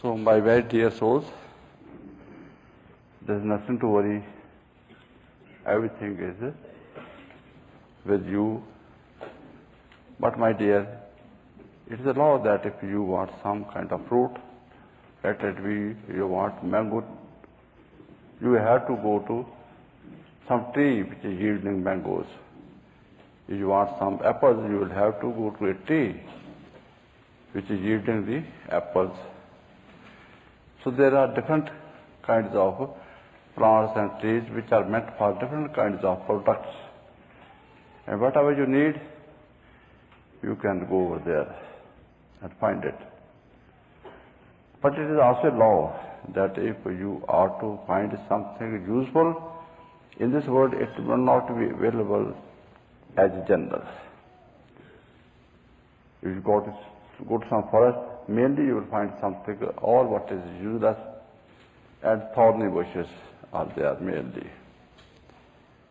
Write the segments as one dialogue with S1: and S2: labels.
S1: So, my very dear souls, there is nothing to worry. Everything is with you. But, my dear, it is a law that if you want some kind of fruit, let it be you want mango, you have to go to some tree which is yielding mangoes. If you want some apples, you will have to go to a tree which is yielding the apples. So there are different kinds of plants and trees which are meant for different kinds of products. And whatever you need, you can go over there and find it. But it is also a law that if you are to find something useful in this world, it will not be available as general. If you go to some forest, mainly you will find something, all what is useless, and thorny bushes are there mainly.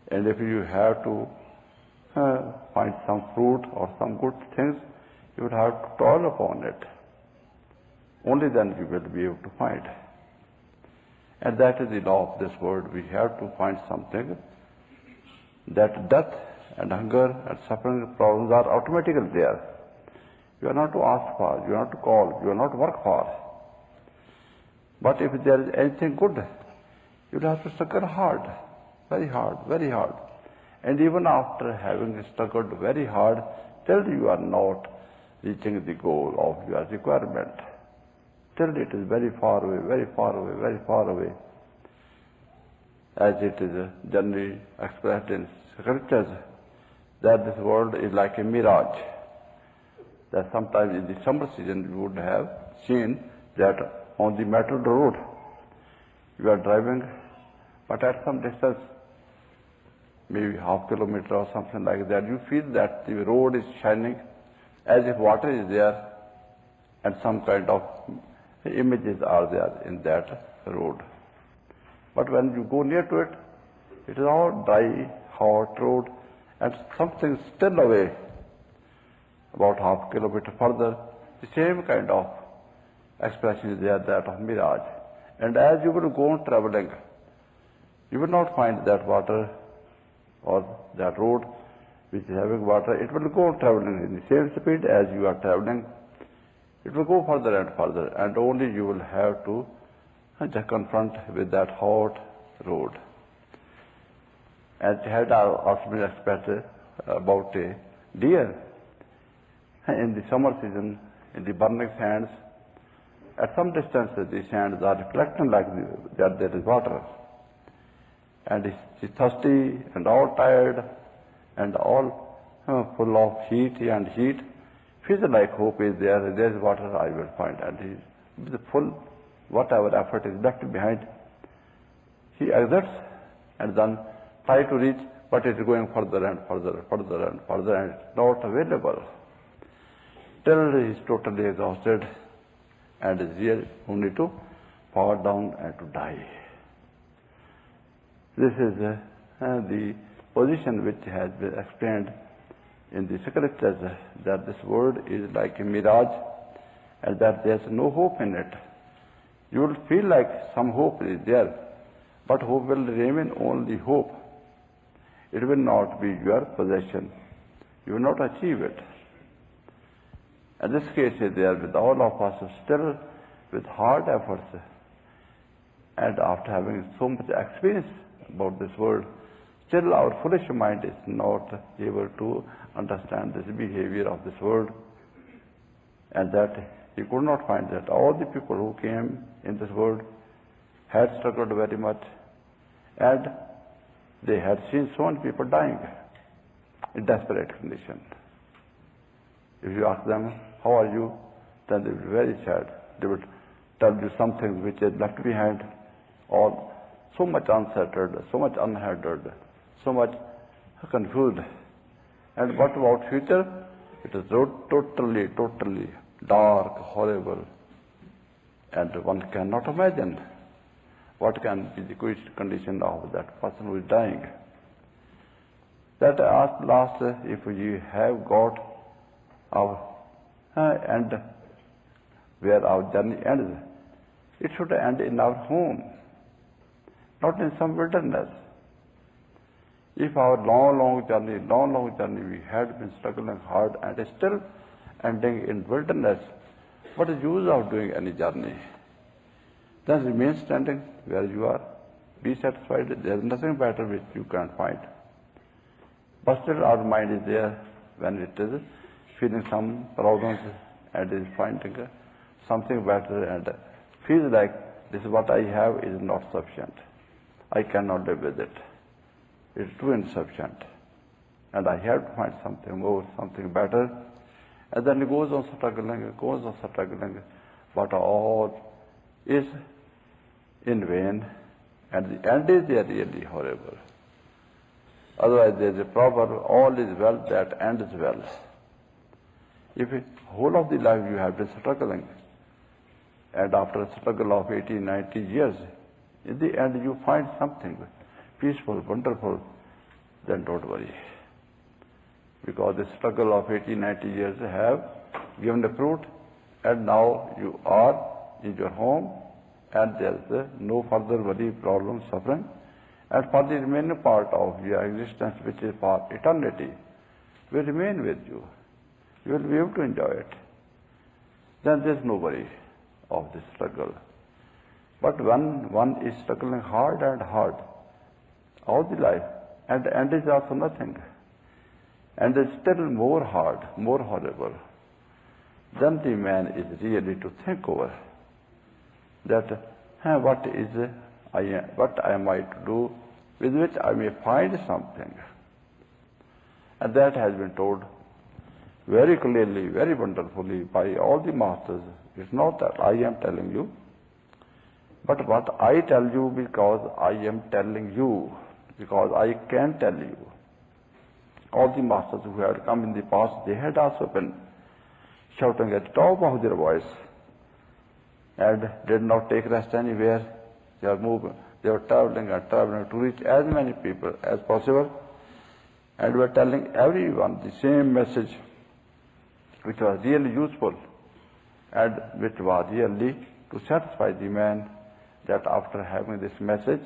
S1: And if you have to find some fruit or some good things, you would have to toil upon it. Only then you will be able to find. And that is the law of this world. We have to find something that death and hunger and suffering problems are automatically there. You are not to ask for, you are not to call, you are not to work for. But if there is anything good, you will have to struggle hard, very hard, very hard. And even after having struggled very hard, still you are not reaching the goal of your requirement. Still it is very far away, very far away, very far away. As it is generally expressed in scriptures, that this world is like a mirage. That sometimes in the summer season you would have seen that on the metal road you are driving, but at some distance, maybe half kilometer or something like that, you feel that the road is shining as if water is there and some kind of images are there in that road. But when you go near to it, it is all dry, hot road, and something still away, about half kilometer further, the same kind of expression is there, that of mirage. And as you will go on traveling, you will not find that water or that road which is having water. It will go on traveling in the same speed as you are traveling. It will go further and further, and only you will have to just confront with that hot road. As had also been expressed about a deer in the summer season, in the burning sands, at some distance the sands are reflecting like that there is water. And he is thirsty and all tired and all full of heat, feels like hope is there is water I will find. And he, with full, whatever effort is left behind, he exerts and then tries to reach, but it is going further and further, further and further, and it's not available. Till he is totally exhausted and is here only to fall down and to die. This is the position which has been explained in the scriptures, that this world is like a mirage and that there is no hope in it. You will feel like some hope is there, but hope will remain only hope. It will not be your possession. You will not achieve it. And this case is there with all of us, still with hard efforts, and after having so much experience about this world, still our foolish mind is not able to understand this behavior of this world, and that he could not find that all the people who came in this world had struggled very much, and they had seen so many people dying in desperate condition. If you ask them, how are you? Then they will be very sad. They will tell you something which is left behind, all so much unsettled, so much unhandled, so much confused. And what about future? It is totally dark, horrible, and one cannot imagine what can be the condition of that person who is dying. That at last, if we have got our end where our journey ends, It should end in our home, not in some wilderness. If our long journey we had been struggling hard and still ending in wilderness, what is the use of doing any journey? Then remain standing where you are. Be satisfied. There is nothing better which you can find. But still our mind is there when it is feeling some problems and is finding something better and feels like this is what I have is not sufficient. I cannot live with it. It's too insufficient. And I have to find something more, something better. And then he goes on struggling, but all is in vain, and the end is really horrible. Otherwise there is a proverb, all is well that ends well. If whole of the life you have been struggling, and after a struggle of 80, 90 years, in the end you find something peaceful, wonderful, then don't worry. Because the struggle of 80, 90 years have given the fruit, and now you are in your home, and there is no further worry, problem, suffering. And for the remaining part of your existence, which is for eternity, will remain with you. You will be able to enjoy it. Then there is no worry of this struggle. But when one is struggling hard and hard all the life, and the end is also nothing, and it's still more hard, more horrible, then the man is really to think over that what am I to do with which I may find something. And that has been told very clearly, very wonderfully by all the masters. It's not that I am telling you, but what I tell you because I am telling you, because I can tell you. All the masters who had come in the past, they had also been shouting at the top of their voice and did not take rest anywhere. They were moving. They were traveling and traveling to reach as many people as possible, and were telling everyone the same message, which was really useful and which was really to satisfy the man that after having this message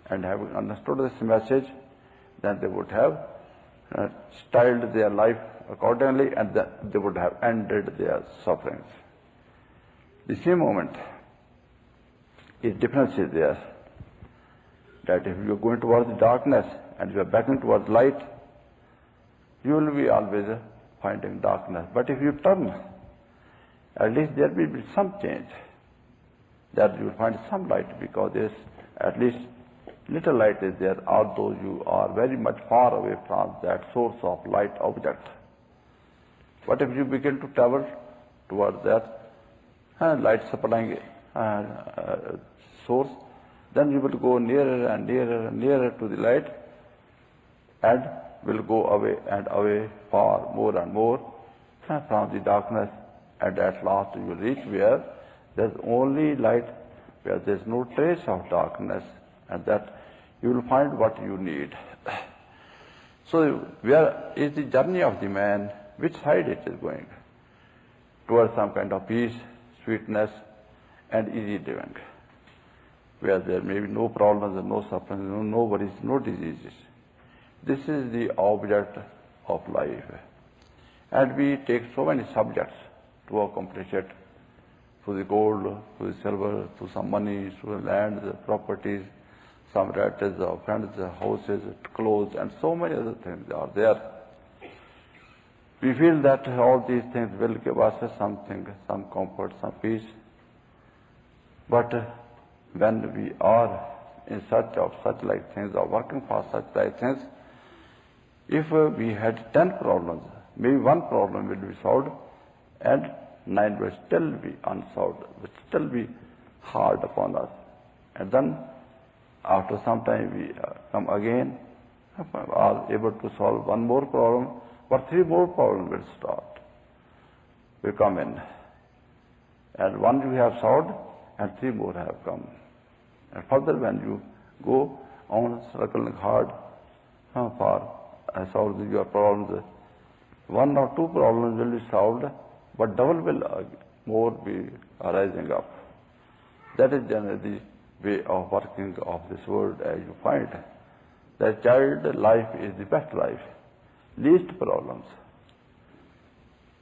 S1: and having understood this message, then they would have styled their life accordingly, and they would have ended their sufferings. The same moment, a difference is there, that if you are going towards the darkness and you are backing towards light, you will be always finding darkness. But if you turn, at least there will be some change, that you will find some light, because there is at least little light is there, although you are very much far away from that source of light object. But if you begin to travel towards that light supplying source, then you will go nearer and nearer and nearer to the light, and will go away and away far more and more from the darkness, and at last you will reach where there is only light, where there is no trace of darkness, and that you will find what you need. So where is the journey of the man? Which side it is going? Towards some kind of peace, sweetness, and easy living, where there may be no problems and no suffering, no worries, no diseases. This is the object of life. And we take so many subjects to accomplish it, through the gold, through the silver, through some money, through the lands, properties, some relatives, friends, houses, clothes, and so many other things are there. We feel that all these things will give us something, some comfort, some peace. But when we are in search of such like things, or working for such like things, if we had 10 problems, maybe one problem will be solved, and 9 will still be unsolved, will still be hard upon us. And then after some time we come again, are able to solve one more problem, but 3 more problems will start, will come in. And one we have solved, and 3 more have come. And further when you go on struggling hard for solving your problems, 1 or 2 problems will be solved, but double will more be arising up. That is generally the way of working of this world as you find. The child life is the best life, least problems.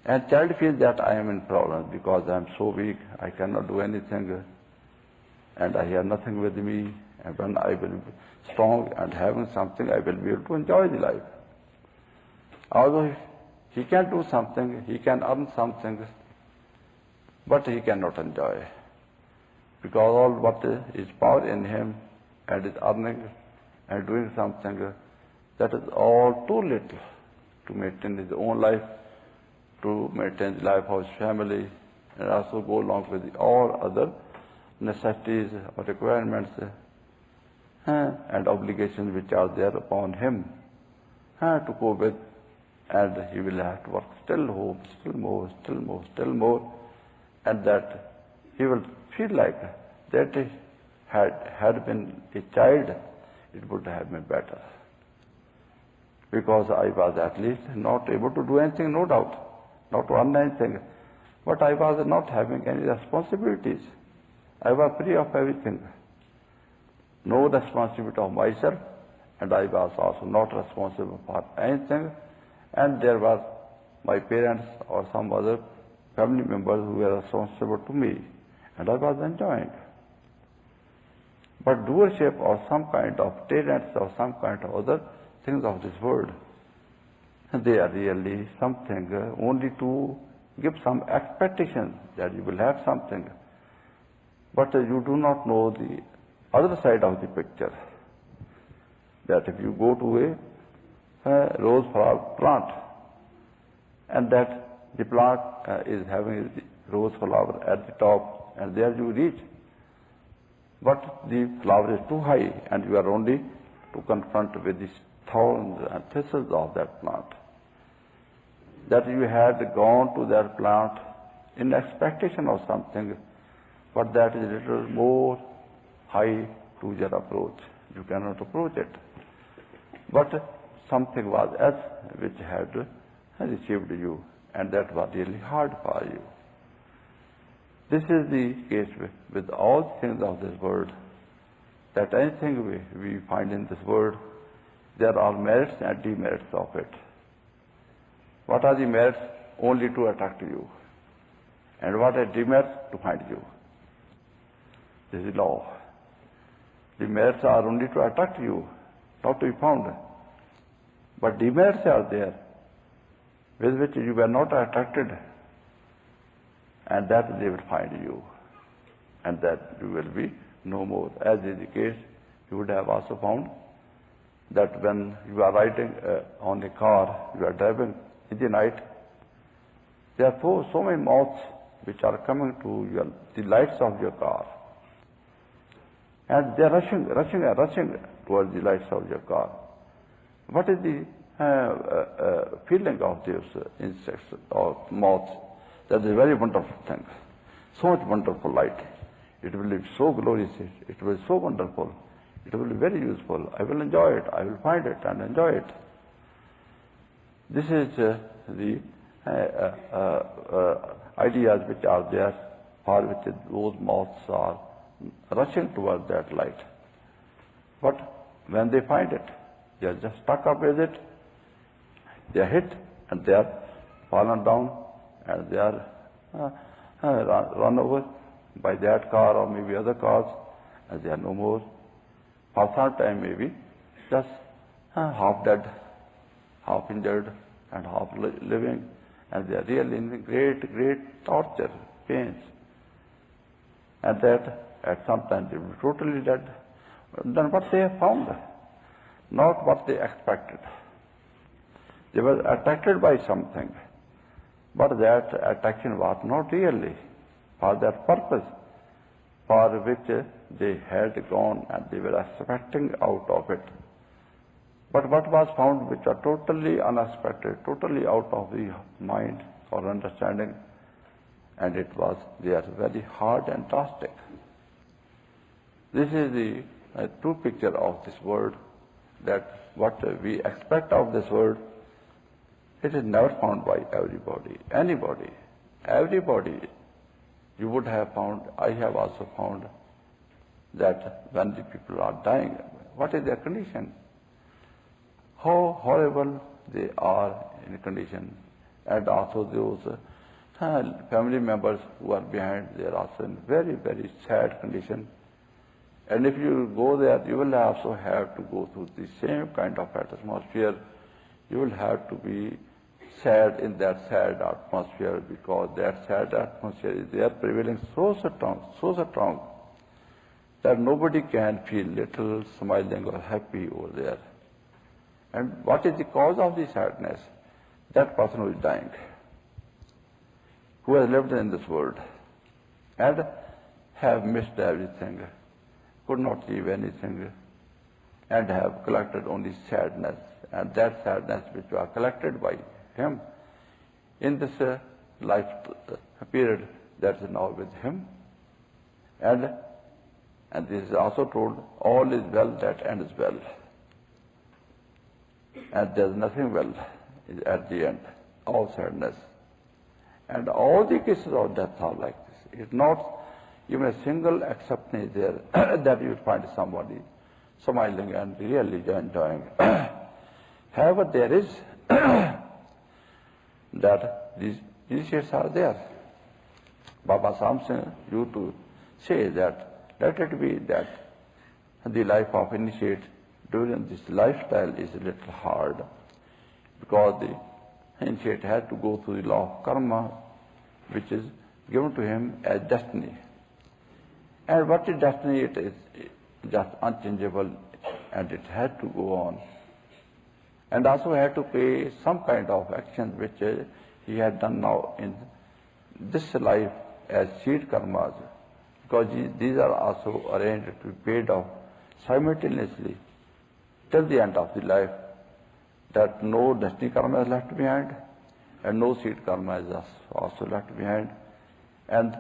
S1: And child feels that I am in problems because I am so weak, I cannot do anything, and I have nothing with me. And when I will be strong and having something, I will be able to enjoy the life. Although he can do something, he can earn something, but he cannot enjoy. Because all what is power in him and is earning and doing something, that is all too little to maintain his own life, to maintain the life of his family, and also go along with all other necessities or requirements and obligations which are there upon him to go with. And he will have to work still more, still more, still more, still more, and that he will feel like that he had been a child, it would have been better. Because I was at least not able to do anything, no doubt, not to earn anything, but I was not having any responsibilities. I was free of everything. No responsibility of myself, and I was also not responsible for anything. And there was my parents or some other family members who were responsible to me, and I was enjoying. But doership or some kind of talents or some kind of other things of this world, they are really something only to give some expectation that you will have something. But you do not know the other side of the picture. That if you go to a rose flower plant, and that the plant is having the rose flower at the top, and there you reach, but the flower is too high, and you are only to confront with the thorns and thistles of that plant. That you had gone to that plant in expectation of something, but that is a little more high to your approach. You cannot approach it. But something was else which had received you, and that was really hard for you. This is the case with all things of this world, that anything we find in this world, there are merits and demerits of it. What are the merits? Only to attract you. And what are demerits? To find you. This is law. The merits are only to attract you, not to be found. But demerits are there, with which you were not attracted, and that they will find you, and that you will be no more. As is the case, you would have also found that when you are riding on a car, you are driving in the night, there are so many moths which are coming to the lights of your car. And they are rushing towards the lights of your car. What is the feeling of these insects or moths? That is a very wonderful thing. So much wonderful light. It will be so glorious. It will be so wonderful. It will be very useful. I will enjoy it. I will find it and enjoy it. This is the ideas which are there, for which those moths are rushing towards that light. But when they find it, they are just stuck up with it. They are hit and they are fallen down and they are run over by that car or maybe other cars, and they are no more. For some time maybe just half dead, half injured and half living, and they are really in great torture, pains. And that at some time they will be totally dead. Then what they have found, not what they expected. They were attracted by something, but that attraction was not really for that purpose for which they had gone and they were expecting out of it. But what was found which are totally unexpected, totally out of the mind or understanding, and they are very hard and drastic. This is the true picture of this world, that what we expect of this world, it is never found by everybody, anybody. Everybody you would have found, I have also found, that when the people are dying, what is their condition? How horrible they are in condition. And also those family members who are behind, they are also in very, very sad condition. And if you go there, you will also have to go through the same kind of atmosphere. You will have to be sad in that sad atmosphere, because that sad atmosphere is there prevailing so strong, that nobody can feel little smiling or happy over there. And what is the cause of the sadness? That person who is dying, who has lived in this world and have missed everything, could not leave anything, and have collected only sadness. And that sadness which was collected by him in this life period, that is now with him. And this is also told, all is well that ends well. And there is nothing well at the end, all sadness. And all the cases of death are like this. It's not even a single exception is there that you will find somebody smiling and really enjoying. However, there is that these initiates are there. Baba Samson used to say that let it be that the life of initiate during this lifestyle is a little hard, because the initiate has to go through the law of karma, which is given to him as destiny. And what is destiny? It is just unchangeable, and it has to go on. And also had to pay some kind of action which he had done now in this life as seed karmas, because these are also arranged to be paid off simultaneously till the end of the life, that no destiny karma is left behind and no seed karma is also left behind. And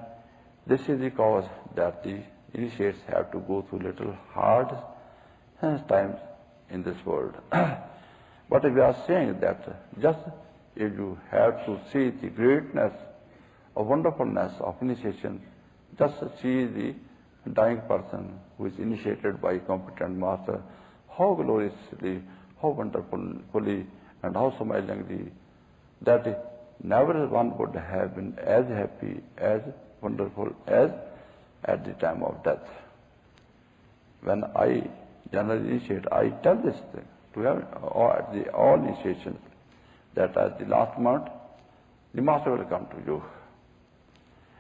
S1: this is the cause that the initiates have to go through little hard times in this world. But we are saying that just if you have to see the greatness or wonderfulness of initiation, just see the dying person who is initiated by a competent master, how gloriously, how wonderfully, and how smilingly, that never one would have been as happy, as wonderful as at the time of death. When I generally initiate, I tell this thing to all initiations, that at the last month, the Master will come to you,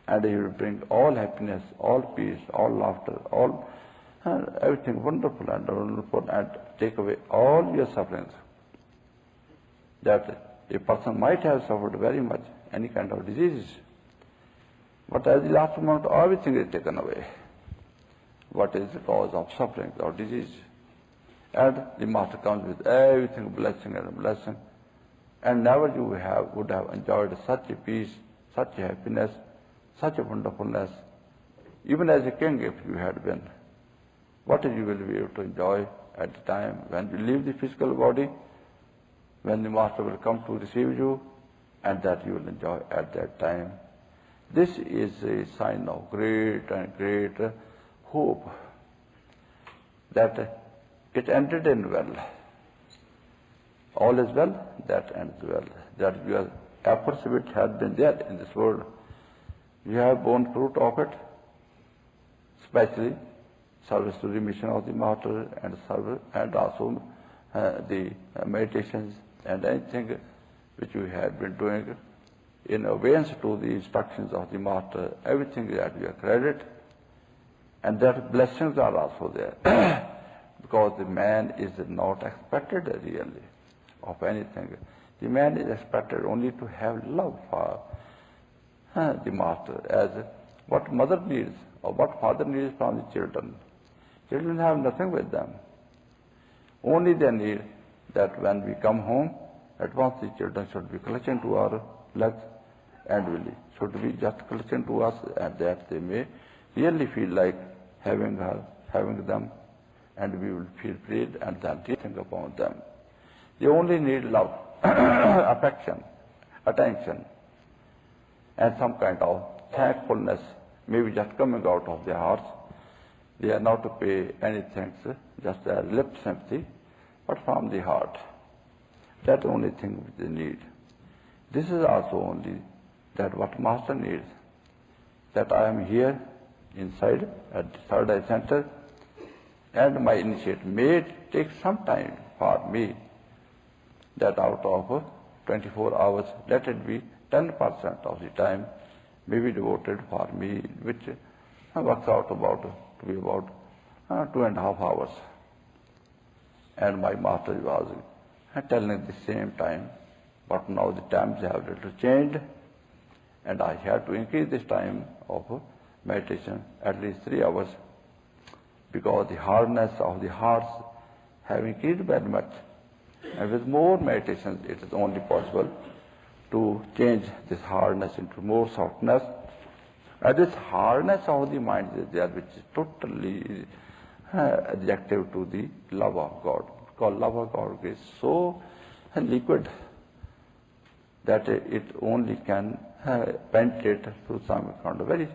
S1: and he will bring all happiness, all peace, all laughter, all everything wonderful, and take away all your sufferings. That a person might have suffered very much, any kind of diseases, but at the last moment, everything is taken away. What is the cause of suffering or disease? And the Master comes with everything, blessing and blessing. And never you would have enjoyed such a peace, such a happiness, such a wonderfulness, even as a king if you had been. What you will be able to enjoy at the time when you leave the physical body, when the Master will come to receive you, and that you will enjoy at that time. This is a sign of great and great hope that it ended in well. All is well, that ends well. That your efforts which have been there in this world, you have borne fruit of it, especially service to the mission of the Master, and service, and also the meditations and anything which you have been doing in obedience to the instructions of the Master, everything that we credit, and that blessings are also there. Because the man is not expected really of anything. The man is expected only to have love for the Master, as what mother needs or what father needs from the children. Children have nothing with them. Only they need that when we come home, at once the children should be clutching to our legs, and really should be just clutching to us, and that they may really feel like having them, and we will feel freed and then think upon them. They only need love, affection, attention, and some kind of thankfulness, maybe just coming out of their hearts, They are not to pay any thanks, just as lip sympathy, but from the heart. That's the only thing which they need. This is also only that what Master needs, that I am here inside at the Third Eye Center, and my initiate may take some time for me, that out of 24 hours, let it be 10% of the time may be devoted for me, which works out to be about 2.5 hours. And my Master was telling the same time, but now the times have little changed, and I have to increase this time of meditation at least 3 hours, because the hardness of the hearts have increased very much. And with more meditations, it is only possible to change this hardness into more softness. And this hardness of the mind is there, which is totally adjective to the love of God. Because love of God is so liquid that it only can penetrate through some kind of very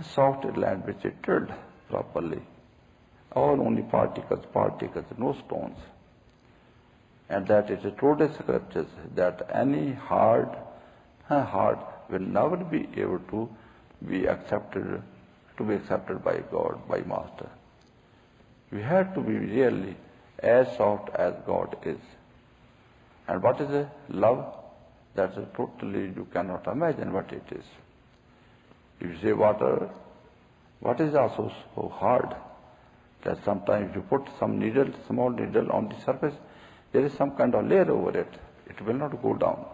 S1: soft land which is drilled properly. All only particles, no stones. And that is the truest scriptures, that any hard heart will never be able to be accepted by God, by Master. We have to be really as soft as God is. And what is love? That's totally, you cannot imagine what it is. If you say water, what is also so hard? That sometimes you put some needle, small needle on the surface, there is some kind of layer over it. It will not go down.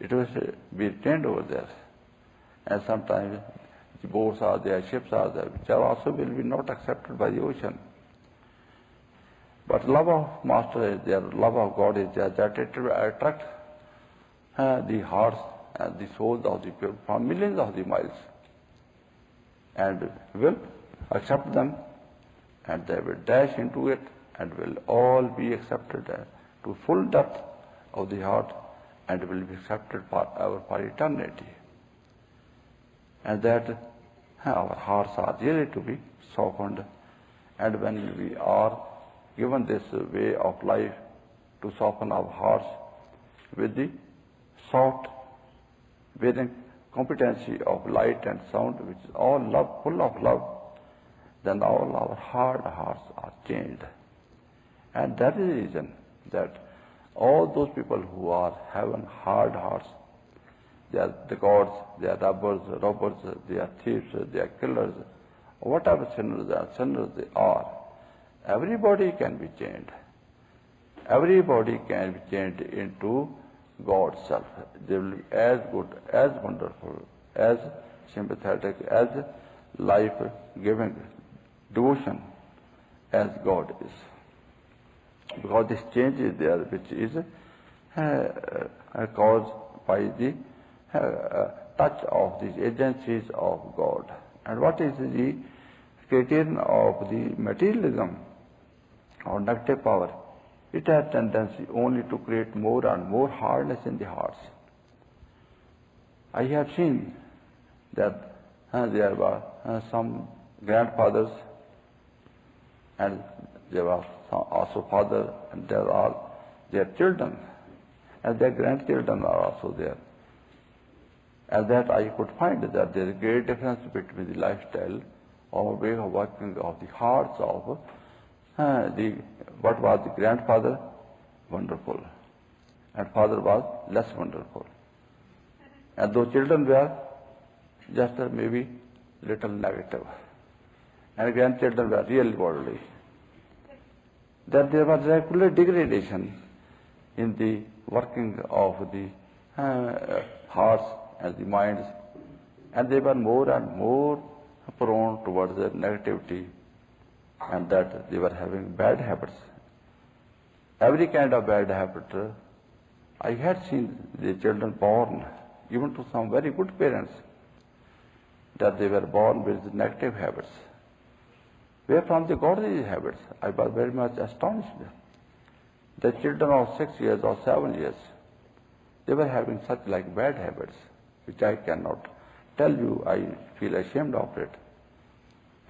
S1: It will be retained over there. And sometimes the boats are there, ships are there, which are also will be not accepted by the ocean. But love of Master is there, love of God is there, that it will attract the hearts and the souls of the people from millions of the miles, and will accept them, and they will dash into it, and will all be accepted to full depth of the heart, and will be accepted for eternity. And that our hearts are really to be softened, and when we are given this way of life to soften our hearts with the soft, bearing competency of light and sound, which is all love, full of love, then all our hard hearts are changed. And that is the reason that all those people who are having hard hearts, they are the gods, they are robbers, they are thieves, they are killers, whatever sinners they are, everybody can be changed. Everybody can be changed into God's self. They will be as good, as wonderful, as sympathetic, as life-giving devotion as God is. Because this change is there, which is caused by the touch of these agencies of God. And what is the criterion of the materialism or negative power? It has tendency only to create more and more hardness in the hearts. I have seen that there were some grandfathers, and there was also father, and there are their children, and their grandchildren are also there. And that I could find that there is a great difference between the lifestyle or way of working of the hearts of what was the grandfather? Wonderful. And father was less wonderful. And those children were just maybe little negative. And grandchildren were really worldly. That there was regular degradation in the working of the hearts and the minds, and they were more and more prone towards the negativity, and that they were having bad habits. Every kind of bad habit. I had seen the children born, even to some very good parents, that they were born with negative habits. Where from they got these habits? I was very much astonished. The children of 6 years or 7 years, they were having such like bad habits, which I cannot tell you. I feel ashamed of it.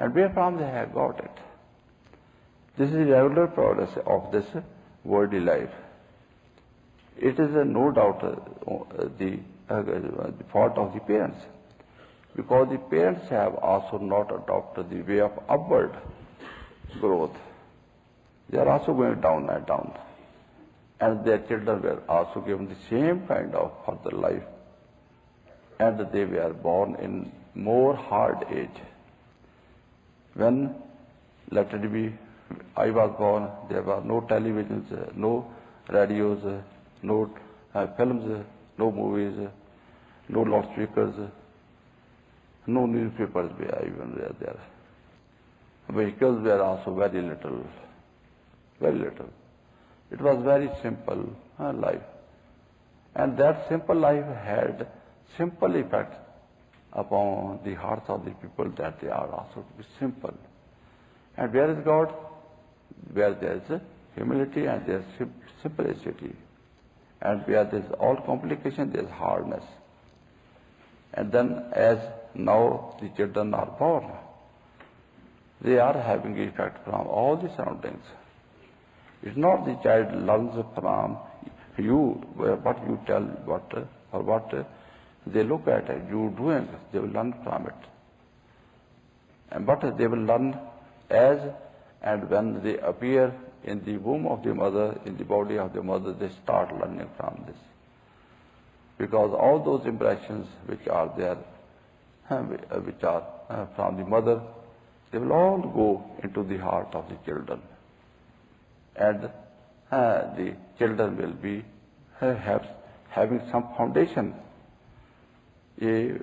S1: And where from they have got it? This is a regular progress of this worldly life. It is no doubt the fault of the parents, because the parents have also not adopted the way of upward growth. They are also going down and down. And their children were also given the same kind of further life. And they were born in more hard age. When, let it be, I was born, there were no televisions, no radios, no films, no movies, no loudspeakers, no newspapers even were there. Vehicles were also very little, very little. It was very simple life. And that simple life had simple effects upon the hearts of the people, that they are also to be simple. And where is God? Where there is humility and there is simplicity. And where there is all complication, there is hardness. And then as now the children are born, they are having effect from all the surroundings. It's not the child learns from you, what you tell, what they look at you doing, they will learn from it. But they will learn as and when they appear in the womb of the mother, in the body of the mother, they start learning from this. Because all those impressions which are there, which are from the mother, they will all go into the heart of the children. And the children will be having some foundation, a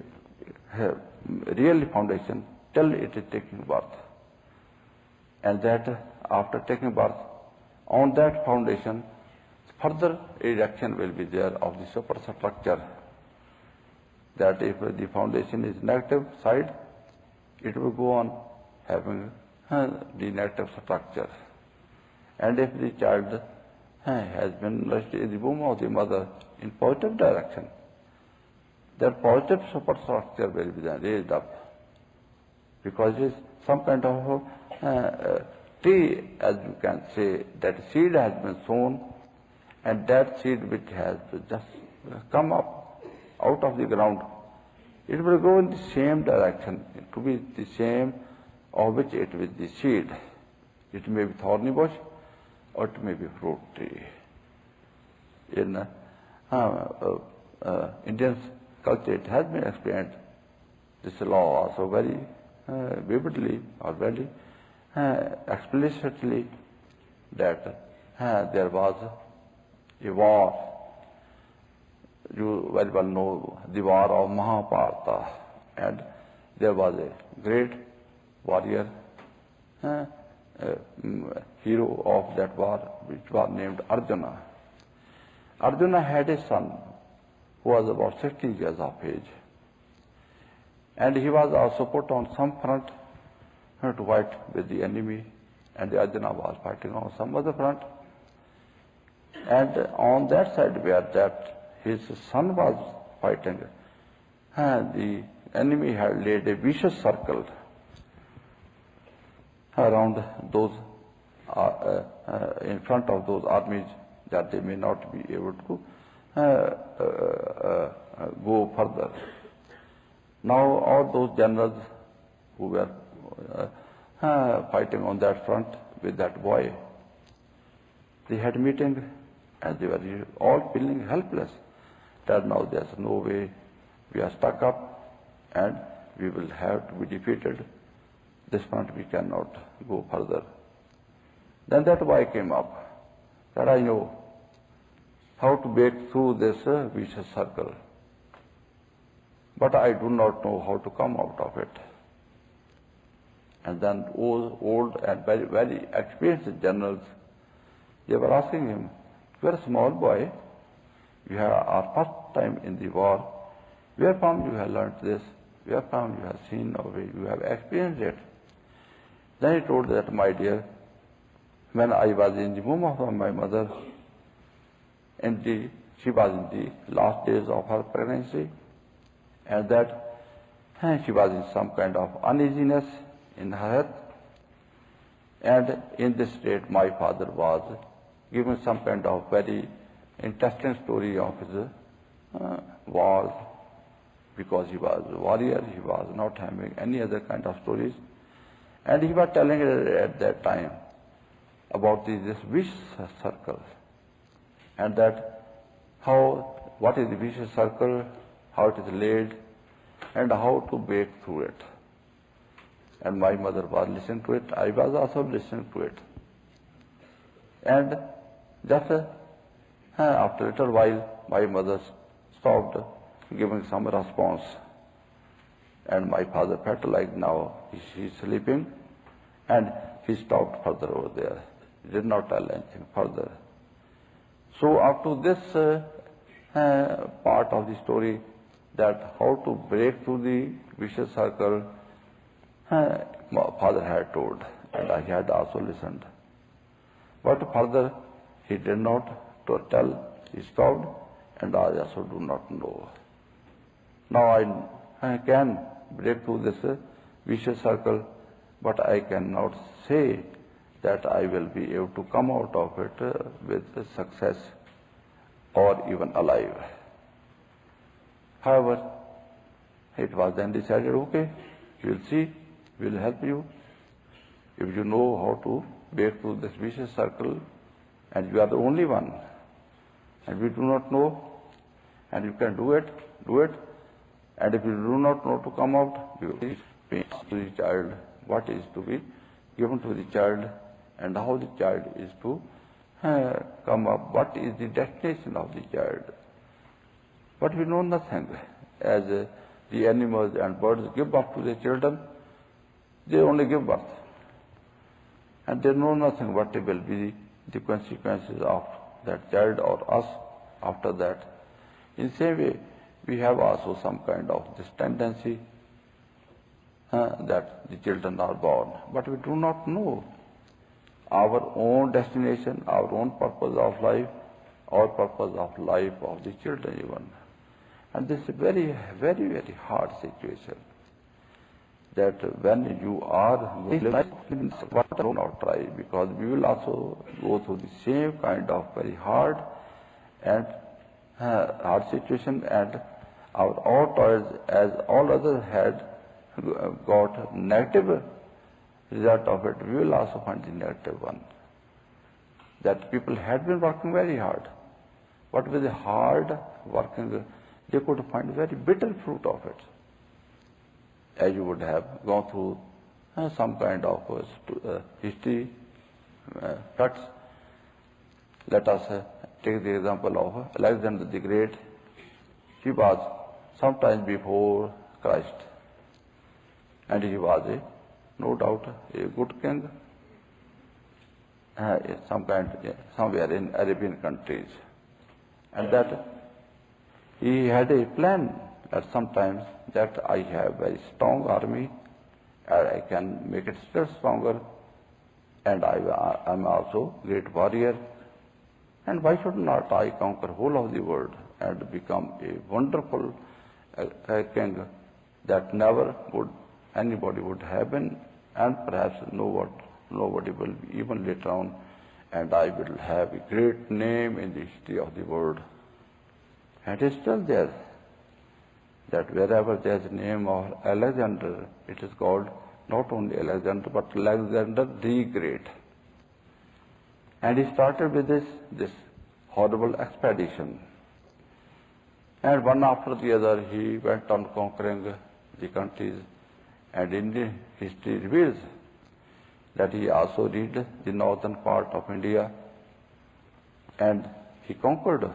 S1: real foundation, till it is taking birth. And that after taking birth, on that foundation, further erection will be there of the superstructure. That if the foundation is negative side, it will go on having the negative structure. And if the child has been nourished in the womb of the mother in positive direction, that positive superstructure will be then raised up. Because it is some kind of tree, as you can say, that seed has been sown, and that seed which has just come up out of the ground, it will go in the same direction, to be the same of which it is the seed. It may be thorny bush, or it may be fruit tree. In Indian culture, it has been explained, this law also very vividly or very explicitly, that there was a war. You very well know the war of Mahabharata, and there was a great warrior, hero of that war, which was named Arjuna. Arjuna had a son who was about 16 years of age. And he was also put on some front to fight with the enemy, and the Arjuna was fighting on some other front. And on that side where that his son was fighting, the enemy had laid a vicious circle around those, in front of those armies, that they may not be able to go further. Now all those generals who were fighting on that front with that boy, they had meeting, and they were all feeling helpless, that now there's no way, we are stuck up and we will have to be defeated. This front we cannot go further. Then that boy came up, that I know how to break through this vicious circle, but I do not know how to come out of it. And then old and very, very experienced generals, they were asking him, you are a small boy, you are first time in the war, where from you have learnt this, where from you have seen or you have experienced it. Then he told that, my dear, when I was in the womb of my mother, she was in the last days of her pregnancy, and that she was in some kind of uneasiness in her head. And in this state, my father was giving some kind of very interesting story of his war, because he was a warrior, he was not having any other kind of stories. And he was telling at that time about this vicious circle, and that what is the vicious circle, how it is laid, and how to break through it. And my mother was listening to it, I was also listening to it. And just after a little while, my mother stopped giving some response. And my father felt like now he is sleeping, and he stopped further over there. He did not tell anything further. So up to this part of the story, that how to break through the vicious circle, my father had told, and I had also listened. But further, he did not tell, he stopped, and I also do not know. Now I can break through this vicious circle, but I cannot say that I will be able to come out of it with success or even alive. However, it was then decided, okay, you will see, we will help you. If you know how to break through this vicious circle, and you are the only one, and we do not know, and you can do it. And if you do not know to come out, you will explain to the child what is to be given to the child, and how the child is to come up, what is the destination of the child. But we know nothing. As the animals and birds give birth to their children, they only give birth. And they know nothing what will be the consequences of that child or us after that. In the same way, we have also some kind of this tendency that the children are born, but we do not know our own destination, our own purpose of life, or purpose of life of the children even. And this is a very, very, very hard situation. That when you are going to not try, because we will also go through the same kind of very hard situation, and our toys, as all others had got negative result of it, we will also find the negative one. That people had been working very hard, but with the hard working, they could find very bitter fruit of it. As you would have gone through some kind of history facts. Let us take the example of Alexander the Great. He was sometime before Christ, and he was no doubt a good king, somewhere in Arabian countries, and that he had a plan at some times that I have a very strong army, and I can make it still stronger, and I am also great warrior, and why should not I conquer whole of the world and become a wonderful king that never would anybody would have been, and perhaps nobody will be even later on, and I will have a great name in the history of the world. And it is still there, that wherever there is a name of Alexander, it is called not only Alexander, but Alexander the Great. And he started with this horrible expedition. And one after the other, he went on conquering the countries. And Indian history reveals that he also reached the northern part of India, and he conquered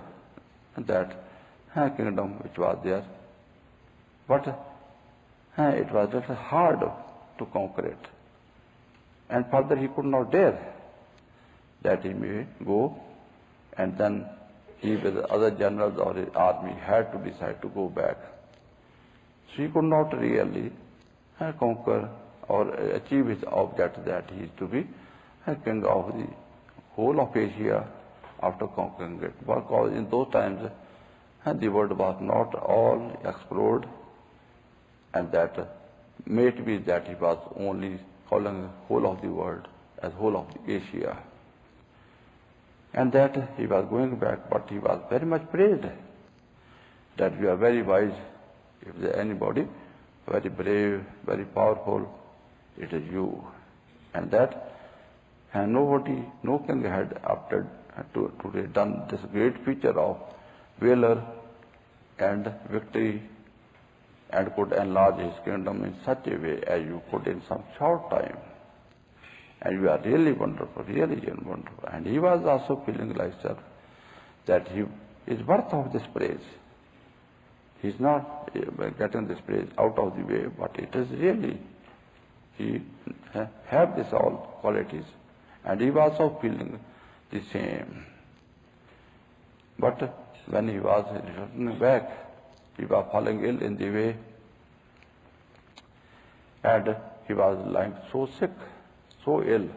S1: that kingdom which was there. But it was just hard to conquer it. And further he could not dare that he may go, and then he with other generals or his army had to decide to go back. So he could not really conquer or achieve his object, that he is to be king of the whole of Asia after conquering it. Because in those times the world was not all explored, and that may be that he was only calling whole of the world as whole of the Asia. And that he was going back, but he was very much praised that you are very wise. If there is anybody very brave, very powerful, it is you. And that nobody, no king had after today done this great feature of valor and victory and could enlarge his kingdom in such a way as you could in some short time. And you are really wonderful, really wonderful. And he was also feeling like, sir, that he is worth of this praise. He is not getting this praise out of the way, but it is really, he have these all qualities. And he was also feeling the same. But when he was returning back, he was falling ill in the way, and he was lying so sick, so ill,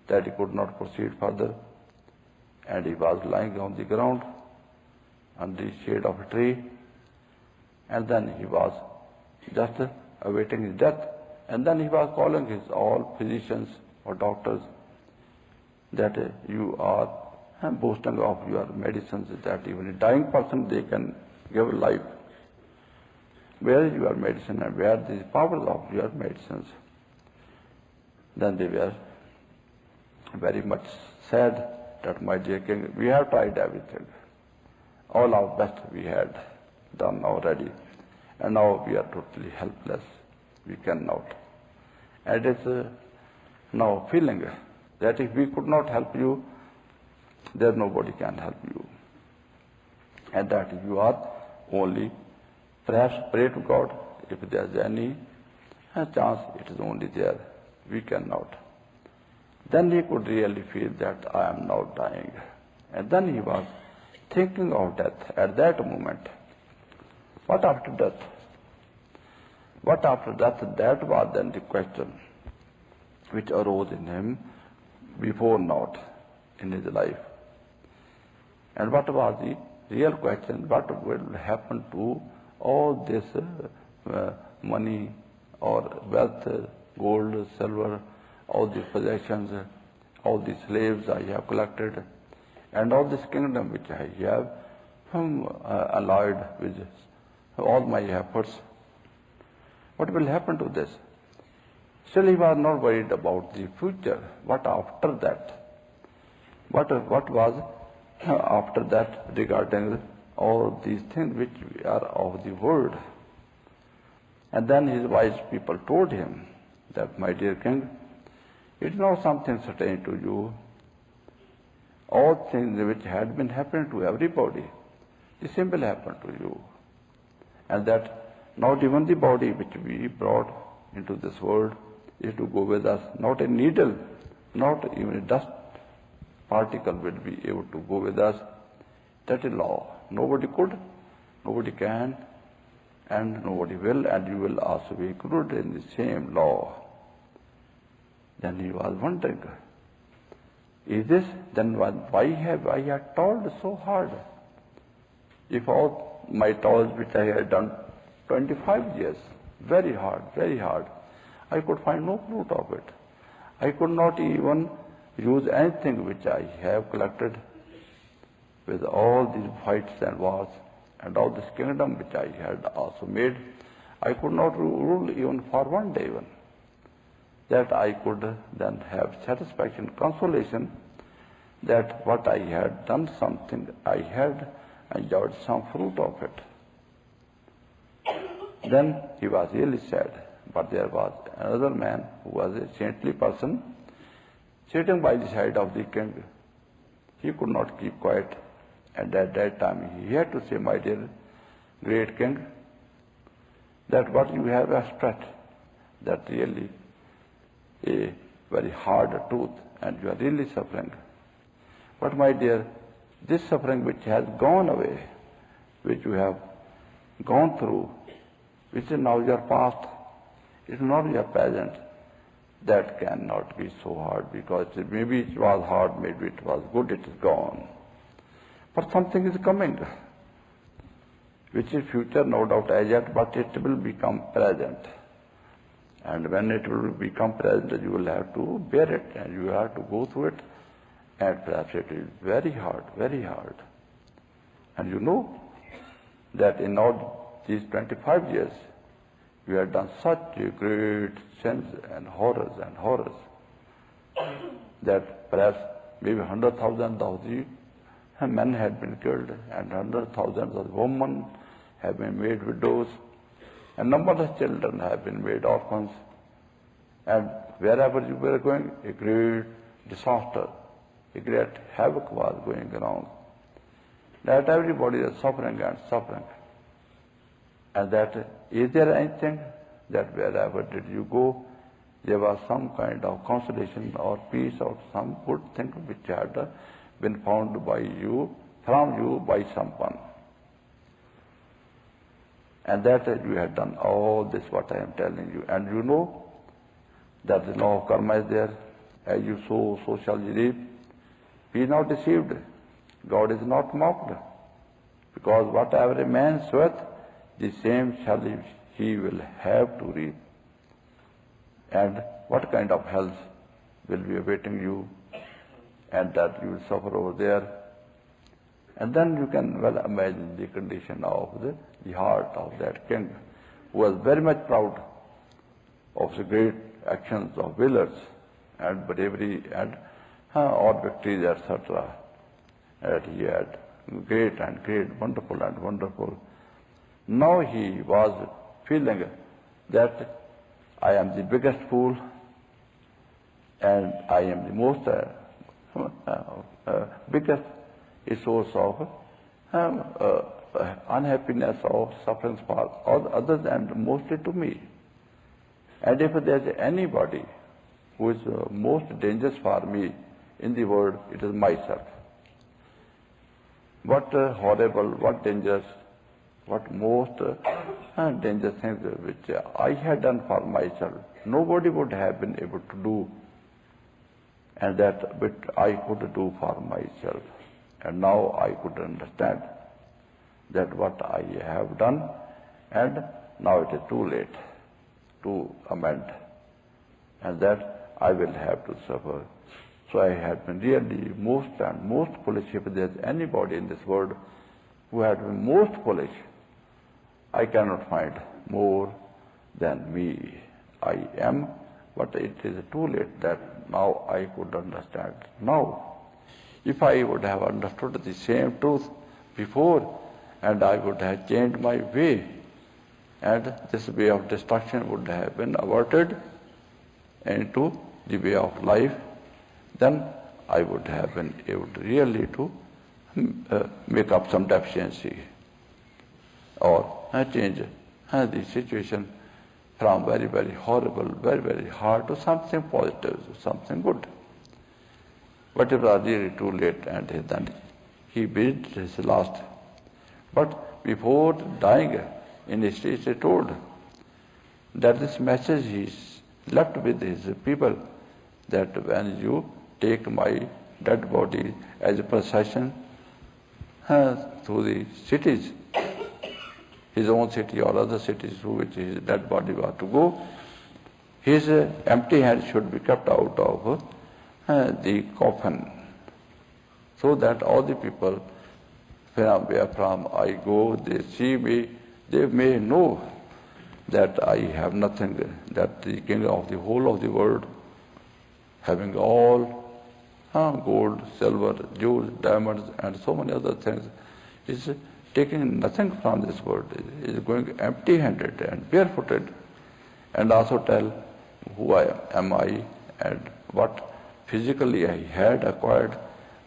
S1: that he could not proceed further, and he was lying on the ground under the shade of a tree, and then he was just awaiting his death, and then he was calling his all physicians or doctors that you are boasting of your medicines, that even a dying person they can give life. Where is your medicine and where are the powers of your medicines? Then they were very much sad that, my dear king, we have tried everything. All our best we had done already, and now we are totally helpless. We cannot. And it's now feeling that if we could not help you, then nobody can help you. And that you are only, perhaps pray to God, if there is any chance, it is only there. We cannot. Then he could really feel that I am now dying. And then he was thinking of death at that moment. What after death? What after death? That was then the question which arose in him before not in his life. And what was the real question? What will happen to all this money or wealth, gold, silver, all these possessions, all these slaves I have collected, and all this kingdom which I have allied with all my efforts? What will happen to this? Still he was not worried about the future. What after that? What was after that regarding all these things which are of the world? And then his wise people told him that, my dear king, it is not something certain to you. All things which had been happening to everybody, the same will happen to you. And that not even the body which we brought into this world is to go with us. Not a needle, not even a dust particle will be able to go with us. That is law. Nobody could, nobody can, and nobody will, and you will also be included in the same law. Then he was wondering, is this, then why have I had toiled so hard? If all my toils which I had done 25 years, very hard, I could find no fruit of it. I could not even use anything which I have collected with all these fights and wars and all this kingdom which I had also made. I could not rule even for one day even. That I could then have satisfaction, consolation that what I had done something, I had enjoyed some fruit of it. Then he was really sad. But there was another man who was a saintly person sitting by the side of the king. He could not keep quiet. And at that time he had to say, my dear great king, that what you have expressed, that really a very hard truth, and you are really suffering. But my dear, this suffering which has gone away, which you have gone through, which is now your past, it is not your present, that cannot be so hard, because maybe it was hard, maybe it was good, it is gone. But something is coming, which is future, no doubt as yet, but it will become present. And when it will become present, you will have to bear it and you have to go through it. And perhaps it is very hard, very hard. And you know that in all these 25 years, we have done such great sins and horrors that perhaps maybe 100,000 of the men had been killed and 100,000 of women have been made widows and numberless children have been made orphans. And wherever you were going, a great disaster, a great havoc was going around. That everybody is suffering and suffering. And that, is there anything that wherever did you go, there was some kind of consolation or peace or some good thing which had been found by you, from you by someone. And that you had done all this what I am telling you. And you know that the law of karma is there. As you sow, so shall you reap. Be not deceived. God is not mocked. Because whatever a man soweth, the same shall he will have to reap. And what kind of health will be awaiting you, and that you will suffer over there. And then you can well imagine the condition of the heart of that king, who was very much proud of the great actions of valors and bravery and all victories, etc. That he had great and great, wonderful and wonderful. Now he was feeling that I am the biggest fool and I am the most biggest source of unhappiness or sufferings for all others and mostly to me. And if there is anybody who is most dangerous for me in the world, it is myself. What horrible, what dangerous, what most dangerous things which I had done for myself, nobody would have been able to do, and that which I could do for myself. And now I could understand that what I have done, and now it is too late to amend, and that I will have to suffer. So I had been really most and most foolish. If there is anybody in this world who had been most foolish, I cannot find more than me. I am, but it is too late that now I could understand. Now, if I would have understood the same truth before, and I would have changed my way, and this way of destruction would have been averted into the way of life, then I would have been able to really to make up some deficiency or change the situation from very, very horrible, very, very hard to something positive, something good. But it was really too late, and then he breathed his last. But before dying, in his speech he told that this message he left with his people, that when you take my dead body as a procession through the cities, his own city or other cities through which his dead body was to go, his empty hand should be kept out of the coffin, so that all the people wherefrom I go, they see me, they may know that I have nothing, that the king of the whole of the world, having all gold, silver, jewels, diamonds, and so many other things, is taking nothing from this world, is going empty-handed and barefooted, and also tell who am I and what physically I had acquired,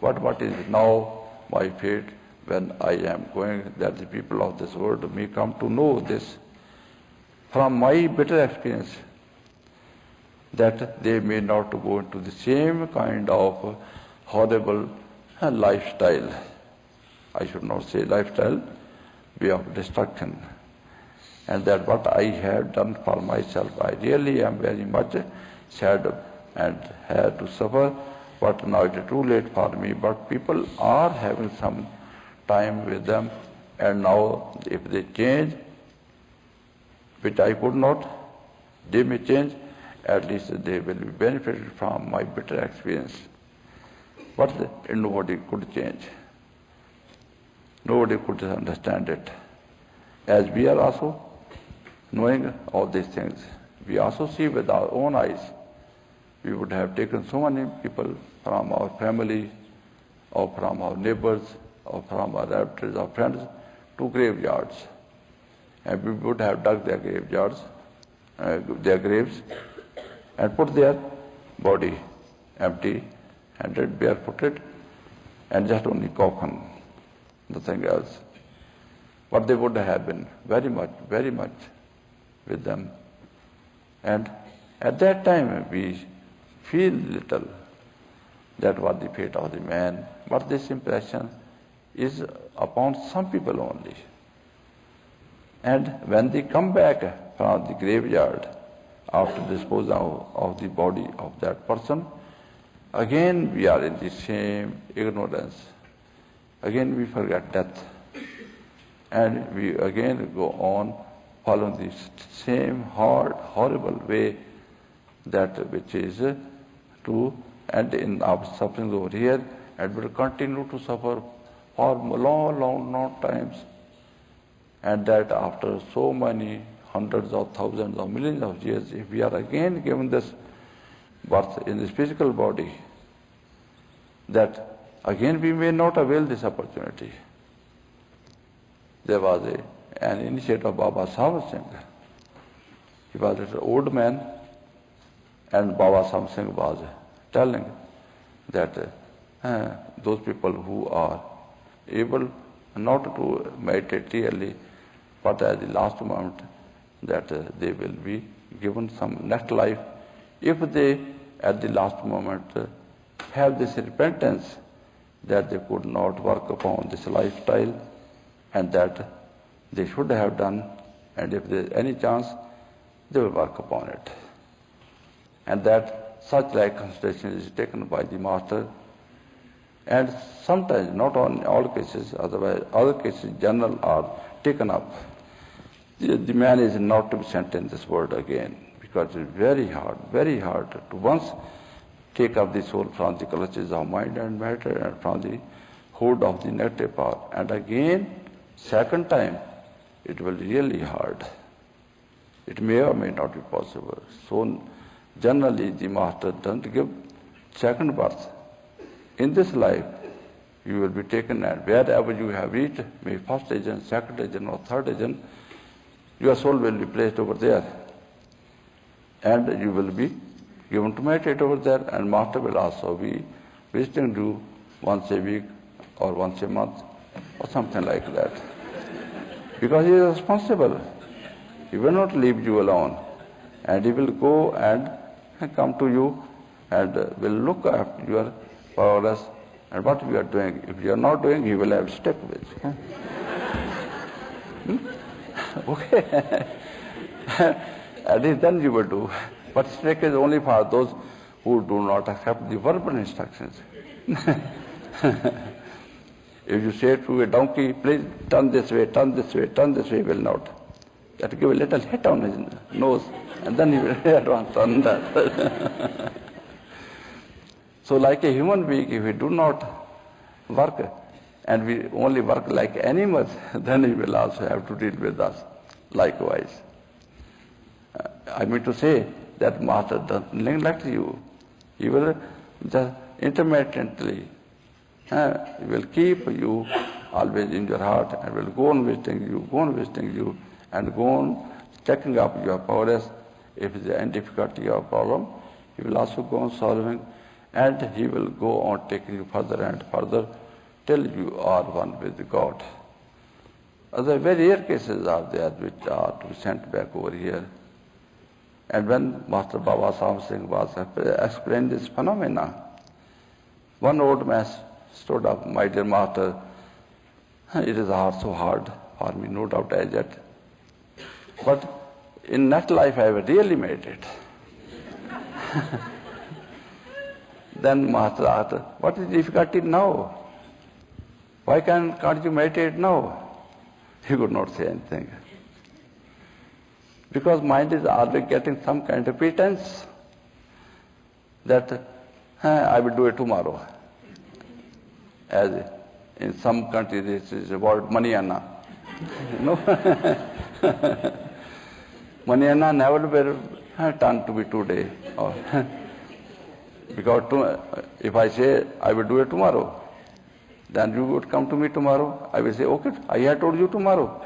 S1: what is now my fate when I am going, that the people of this world may come to know this from my bitter experience, that they may not go into the same kind of horrible lifestyle. I should not say lifestyle, way of destruction. And that what I have done for myself, I really am very much sad and had to suffer, but now it is too late for me. But people are having some time with them, and now if they change, which I could not, They may change, at least they will be benefited from my bitter experience. But nobody could change. Nobody could understand it. As we are also knowing all these things, we also see with our own eyes. We would have taken so many people from our family, or from our neighbors, or from our relatives or friends to graveyards. And we would have dug their graveyards, their graves, and put their body empty-handed, barefooted, and just only coffin, nothing else. But they would have been very much with them. And at that time we feel little that was the fate of the man, but this impression is upon some people only. And when they come back from the graveyard after disposal of the body of that person, again we are in the same ignorance. Again we forget death. And we again go on following the same hard, horrible way, that which is to end in our suffering over here, and will continue to suffer for long times. And that after so many hundreds of thousands or millions of years, if we are again given this birth in this physical body, that again we may not avail this opportunity. There was an initiate of Baba Singh. He was an old man, and Baba Singh was telling that those people who are able not to meditate really, but at the last moment, that they will be given some next life if they at the last moment have this repentance that they could not work upon this lifestyle, and that they should have done, and if there is any chance, they will work upon it. And that such like consideration is taken by the master, and sometimes, not on all cases, otherwise other cases general are taken up. The man is not to be sent in this world again, because it is very hard to once take up the soul from the clutches of mind and matter and from the hold of the negative power. And again, second time, it will be really hard. It may or may not be possible. So generally the master doesn't give second birth. In this life, you will be taken, and wherever you have reached, maybe first agent, second agent, or third agent, your soul will be placed over there. And you will be given to meditate over there, and master will also be visiting you once a week or once a month or something like that. Because he is responsible. He will not leave you alone. And he will go and come to you and will look after your progress and what you are doing. If you are not doing, he will have step with. Okay. And then you will do. But stick is only for those who do not accept the verbal instructions. If you say to a donkey, please turn this way, turn this way, turn this way, he will not. You have to give a little hit on his nose, and then he will advance on that. So like a human being, if we do not work, and we only work like animals, then he will also have to deal with us likewise. I mean to say that master doesn't neglect you. He will just intermittently, he will keep you always in your heart, and will go on visiting you, and go on checking up your progress. If there is any difficulty or problem, he will also go on solving, and he will go on taking you further and further till you are one with God. Other very rare cases are there which are to be sent back over here. And when Master Baba Singh was explaining this phenomena, one old man stood up, my dear master, it is so hard for me, no doubt as yet. But in that life I have really made it. Then master asked, what is the difficulty now? Why can't you meditate now? He could not say anything. Because mind is always getting some kind of pretense that I will do it tomorrow. As in some countries this is about manana. Manana never will turn to be today. Because if I say I will do it tomorrow, then you would come to me tomorrow. I will say, okay, I had told you tomorrow.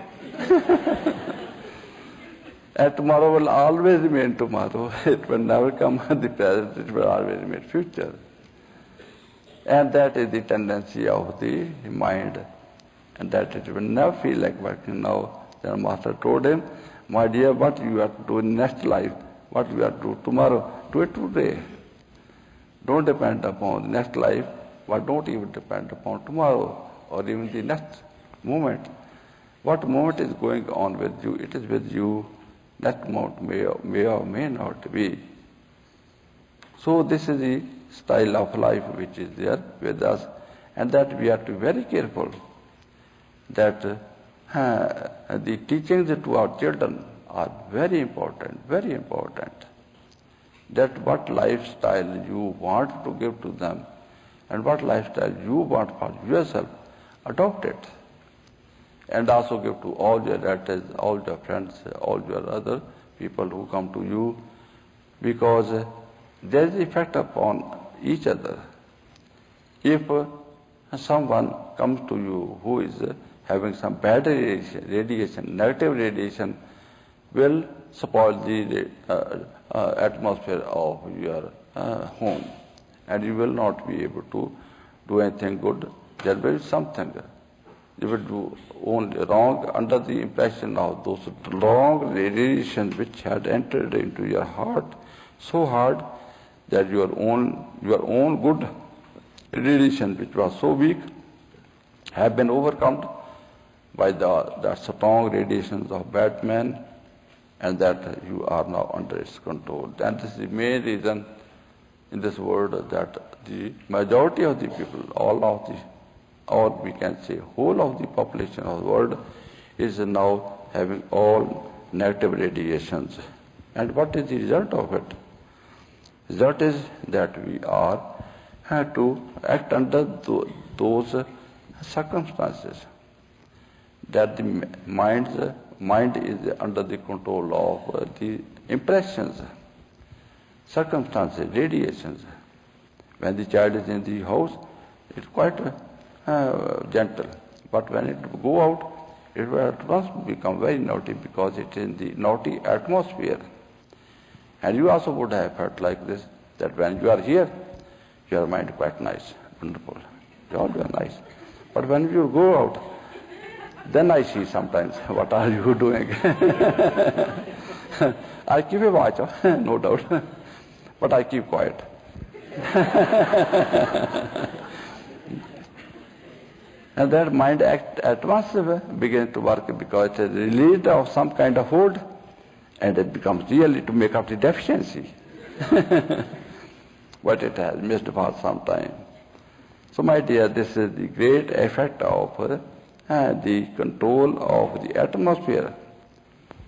S1: And tomorrow will always remain tomorrow. It will never come the present, it will always remain future. And that is the tendency of the mind. And that it will never feel like working now. Then Master told him, my dear, what you have to do in next life, what you have to do tomorrow, do it today. Don't depend upon the next life, but don't even depend upon tomorrow or even the next moment. What moment is going on with you, it is with you. That moment may or may not be. So this is the style of life which is there with us, and that we have to be very careful that the teachings to our children are very important, very important. That what lifestyle you want to give to them and what lifestyle you want for yourself, adopt it. And also give to all your relatives, all your friends, all your other people who come to you, because there is effect upon each other. If someone comes to you who is having some bad radiation, negative radiation, will spoil the atmosphere of your home, and you will not be able to do anything good. There will be something. You will do only wrong under the impression of those wrong radiations which had entered into your heart so hard that your own good radiation, which was so weak, have been overcome by the strong radiations of bad men, and that you are now under its control. And this is the main reason in this world that the majority of the people, or we can say whole of the population of the world, is now having all negative radiations. And what is the result of it? Result is that we have to act under those circumstances, that the mind is under the control of the impressions, circumstances, radiations. When the child is in the house, it's quite gentle. But when it go out, it will at once become very naughty because it is in the naughty atmosphere. And you also would have felt like this, that when you are here, your mind is quite nice, wonderful. You all are nice. But when you go out, then I see sometimes, what are you doing? I keep a watch, no doubt, but I keep quiet. And that mind at once begins to work because it is released of some kind of food, and it becomes really to make up the deficiency. What it has missed for some time. So my dear, this is the great effect of the control of the atmosphere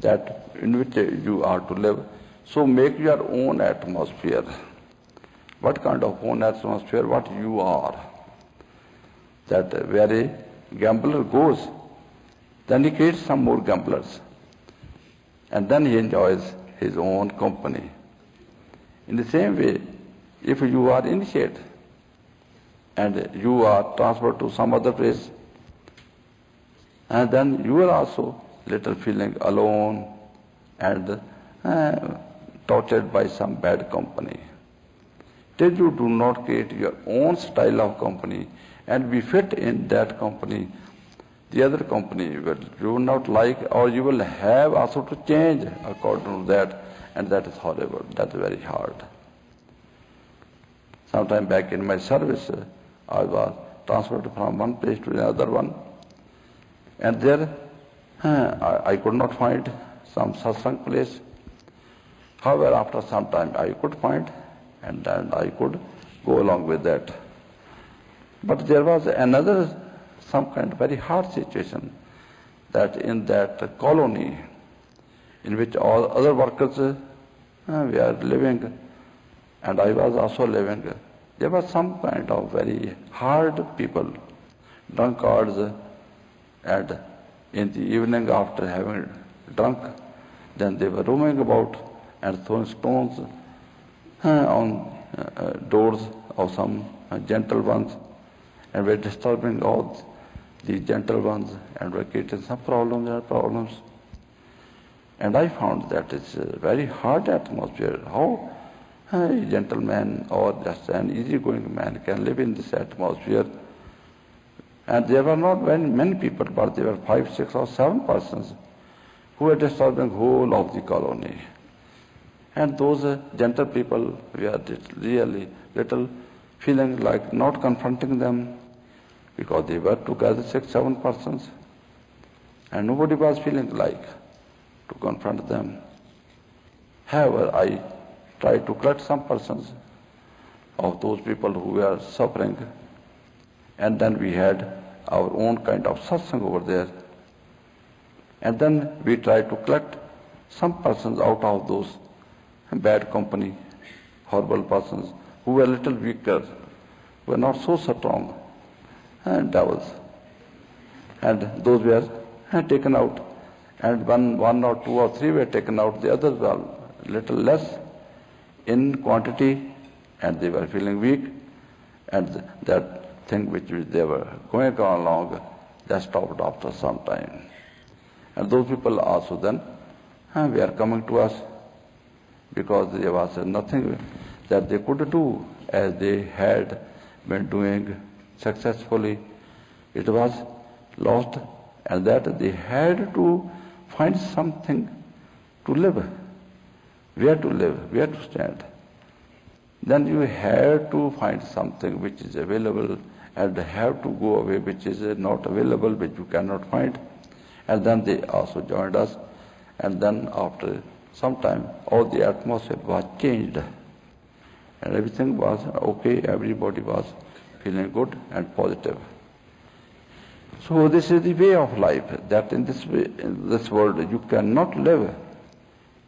S1: that in which you are to live. So make your own atmosphere. What kind of own atmosphere? What you are. That where a gambler goes, then he creates some more gamblers. And then he enjoys his own company. In the same way, if you are initiated and you are transferred to some other place, and then you are also little feeling alone and tortured by some bad company. Till you do not create your own style of company and be fit in that company, the other company you will not like, or you will have also to change according to that, and that is horrible, that is very hard. Sometime back in my service, I was transferred from one place to another one, and there I could not find some satsang place. However, after some time I could find, and then I could go along with that. But there was another, some kind of very hard situation, that in that colony, in which all other workers were living, and I was also living. There were some kind of very hard people, drunkards, and in the evening after having drunk, then they were roaming about and throwing stones on doors of some gentle ones, and were disturbing all the gentle ones and were creating some problems. And I found that it's a very hard atmosphere. How a gentleman or just an easygoing man can live in this atmosphere? And there were not very many people, but there were 5, 6, or 7 persons who were disturbing the whole of the colony. And those gentle people were really little feeling like not confronting them, because they were together 6, 7 persons, and nobody was feeling like to confront them. However, I tried to collect some persons of those people who were suffering, and then we had our own kind of satsang over there. And then we tried to collect some persons out of those bad company, horrible persons, who were a little weaker, were not so strong, and devils. And those were taken out. And when 1 or 2 or 3 were taken out, the others were a little less in quantity, and they were feeling weak, and that thing which they were going on along, that stopped after some time. And those people also then were coming to us, because there was nothing that they could do as they had been doing successfully. It was lost, and that they had to find something to live, where to stand. Then you have to find something which is available, and have to go away which is not available, which you cannot find. And then they also joined us, and then after some time all the atmosphere was changed, and everything was okay, everybody was feeling good and positive. So this is the way of life, that in this world you cannot live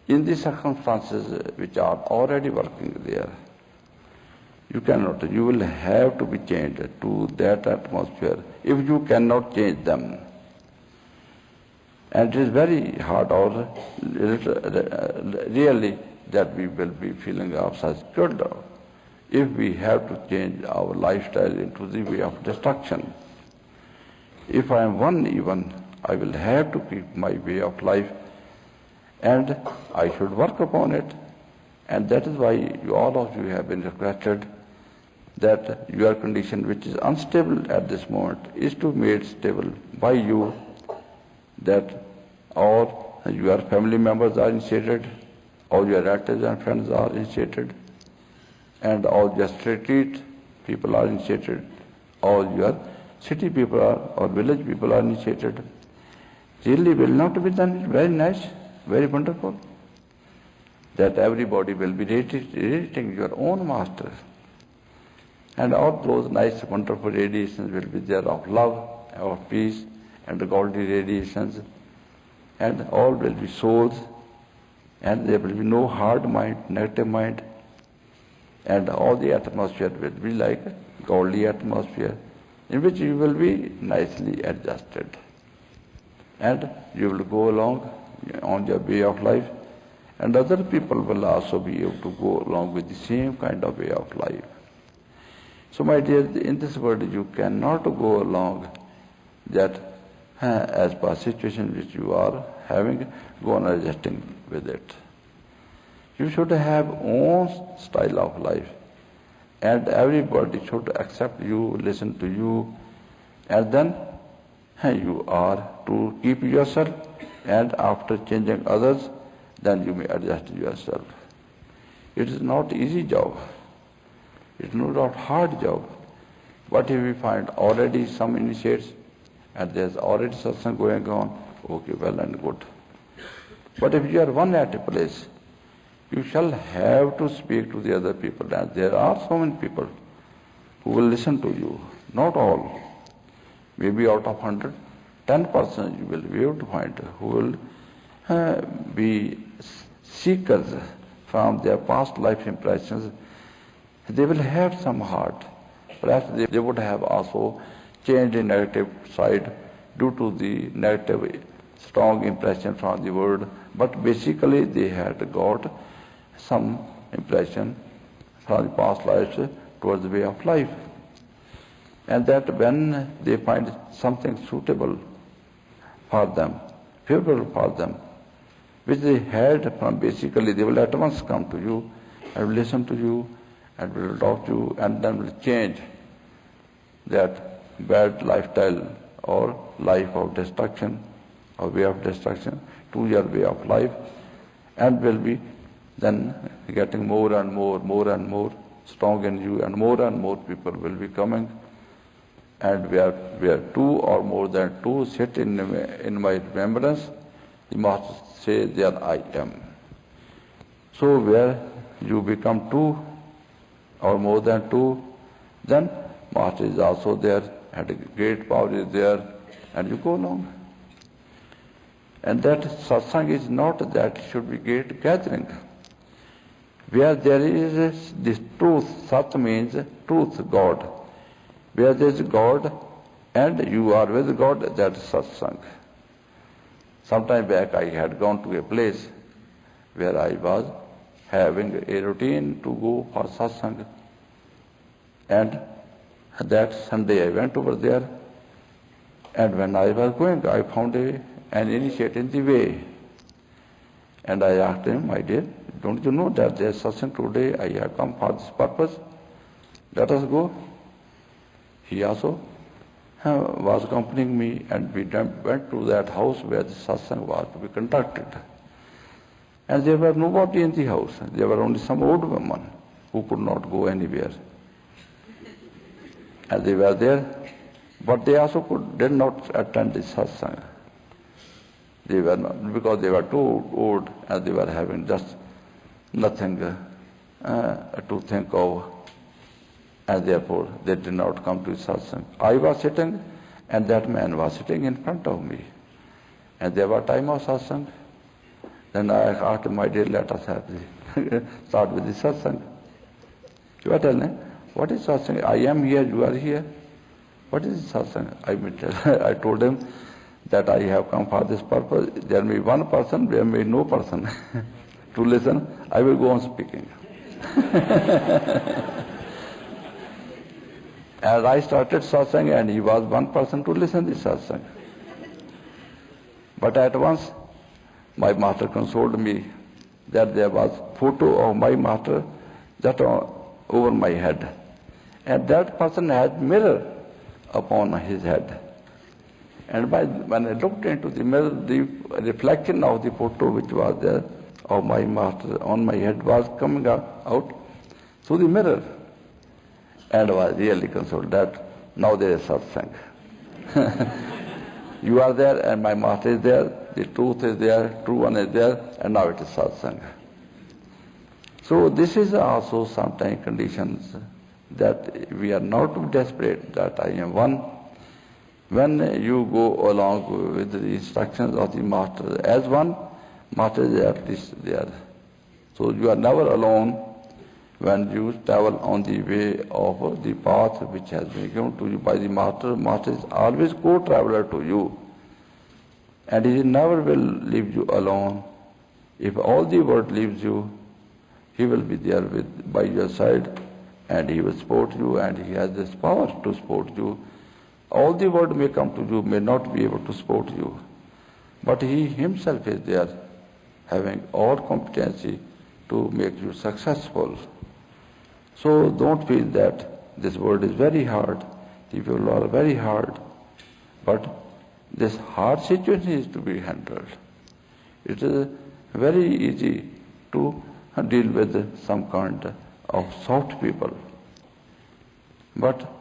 S1: in the circumstances which are already working there. You cannot. You will have to be changed to that atmosphere if you cannot change them. And it is very hard, or really, that we will be feeling ourselves good if we have to change our lifestyle into the way of destruction. If I am one even, I will have to keep my way of life, and I should work upon it. And that is why all of you have been requested that your condition, which is unstable at this moment, is to be made stable by you, that all your family members are initiated, all your relatives and friends are initiated, and all your street people are initiated, all your city people are, or village people are initiated. Really will not be done very nice, very wonderful, that everybody will be radiating your own master. And all those nice, wonderful radiations will be there of love, of peace, and the godly radiations, and all will be souls, and there will be no hard mind, negative mind, and all the atmosphere will be like a godly atmosphere, in which you will be nicely adjusted. And you will go along on your way of life, and other people will also be able to go along with the same kind of way of life. So my dear, in this world you cannot go along that as per situation which you are having, go on adjusting with it. You should have own style of life, and everybody should accept you, listen to you, and then you are to keep yourself, and after changing others, then you may adjust yourself. It is not easy job. It is not hard job. But if we find already some initiates, and there's already satsang going on, okay, well and good. But if you are one at a place, you shall have to speak to the other people. And there are so many people who will listen to you. Not all. Maybe out of 100, 10% you will be able to find who will be seekers from their past life impressions, they will have some heart. Perhaps they would have also changed the negative side due to the negative strong impression from the world, but basically they had got some impression from the past lives towards the way of life. And that when they find something suitable for them, favorable for them, which they had from basically, they will at once come to you and will listen to you and will talk to you and then will change that bad lifestyle or life of destruction or way of destruction to your way of life, and will be then getting more and more strong in you, and more people will be coming. And where two or more than two sit in my remembrance, the Master says, there I am. So where you become two or more than two, then Master is also there, and great power is there, and you go along. And that satsang is not that should be great gathering. Where there is this truth, sat means truth, God. Where there is God and you are with God, that is satsang. Some time back I had gone to a place where I was having a routine to go for satsang. And that Sunday I went over there, and when I was going, I found an initiate in the way. And I asked him, my dear, don't you know that there is satsang today? I have come for this purpose. Let us go. He also was accompanying me, and we went to that house where the satsang was to be conducted. And there was nobody in the house. There were only some old women who could not go anywhere. And they were there, but they also did not attend the satsang. They were not, because they were too old and they were having just nothing to think of, and therefore they did not come to satsang. I was sitting, and that man was sitting in front of me, and there was time of satsang. Then I asked him, my dear, let us have start with the satsang. You are telling, what is satsang? I am here, you are here. What is satsang? I told him that I have come for this purpose. There may be one person, there may be no person to listen. I will go on speaking. As I started satsang, and he was one person to listen to the satsang. But at once, my master consoled me that there was photo of my master just over my head. And that person had mirror upon his head. And when I looked into the mirror, the reflection of the photo which was there of my master on my head was coming out through the mirror. And I was really consoled that now there is satsang. You are there and my master is there, the truth is there, true one is there, and now it is satsang. So this is also sometimes conditions that we are not desperate that I am one. When you go along with the instructions of the master as one, master is at least there. So you are never alone when you travel on the way of the path which has been given to you by the master. Master is always co-traveler to you, and he never will leave you alone. If all the world leaves you, he will be there by your side, and he will support you, and he has this power to support you. All the world may come to you, may not be able to support you, but he himself is there, having all competency to make you successful. So don't feel that this world is very hard, the people are very hard, but this hard situation is to be handled. It is very easy to deal with some kind of soft people. But